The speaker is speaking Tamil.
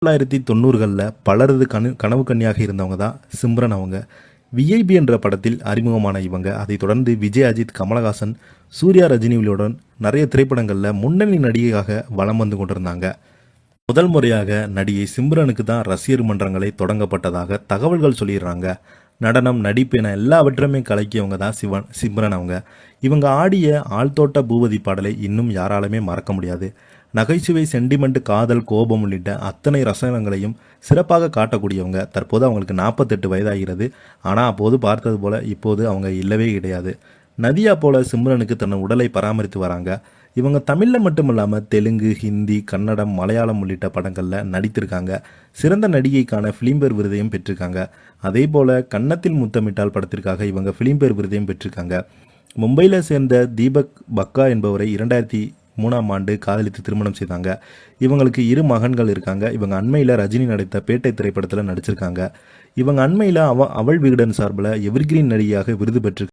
1990களில் பலரது கனவு கன்னியாக இருந்தவங்க தான் சிம்ரன் அவங்க. விஐபி என்ற படத்தில் அறிமுகமான இவங்க அதைத் தொடர்ந்து விஜய், அஜித், கமலஹாசன், சூர்யா, ரஜினிகளுடன் நிறைய திரைப்படங்களில் முன்னணி நடிகையாக வலம் வந்து கொண்டிருந்தாங்க. முதல் முறையாக நடிகை சிம்ரனுக்கு தான் ரசிகர் மன்றங்களை தொடங்கப்பட்டதாக தகவல்கள் சொல்லிடுறாங்க. நடனம், நடிப்பு என எல்லாவற்றையுமே கலக்கியவங்க தான் சிம்ரன் அவங்க. இவங்க ஆடிய ஆழ்தோட்ட பூபதி பாடலை இன்னும் யாராலுமே மறக்க முடியாது. நகைச்சுவை, சென்டிமெண்ட், காதல், கோபம் உள்ளிட்ட அத்தனை ரசனங்களையும் சிறப்பாக காட்டக்கூடியவங்க. தற்போது அவங்களுக்கு 48 வயதாகிறது. ஆனால் அப்போது பார்த்தது போல இப்போது அவங்க இல்லவே கிடையாது. நதியா போல சிம்ரனுக்கு தன் உடலை பராமரித்து வராங்க. இவங்க தமிழில் மட்டுமில்லாமல் தெலுங்கு, ஹிந்தி, கன்னடம், மலையாளம் உள்ளிட்ட படங்களில் நடித்திருக்காங்க. சிறந்த நடிகைக்கான ஃபிலிம்பேர் விருதையும் பெற்றிருக்காங்க. அதே போல் கன்னத்தில் முத்தமிட்டால் படத்திற்காக இவங்க ஃபிலிம்பேர் விருதையும் பெற்றிருக்காங்க. மும்பையில் சேர்ந்த தீபக் பக்கா என்பவரை 2003ஆம் ஆண்டு காதலித்து திருமணம் செய்தாங்க. இவங்களுக்கு 2 மகன்கள் இருக்காங்க. இவங்க அண்மையில் ரஜினி நடித்த பேட்டை திரைப்படத்தில் நடிச்சிருக்காங்க. இவங்க அண்மையில் அவள் விகடன் சார்பில் எவர்கிரீன் நடிகையாக விருது பெற்றிருக்காங்க.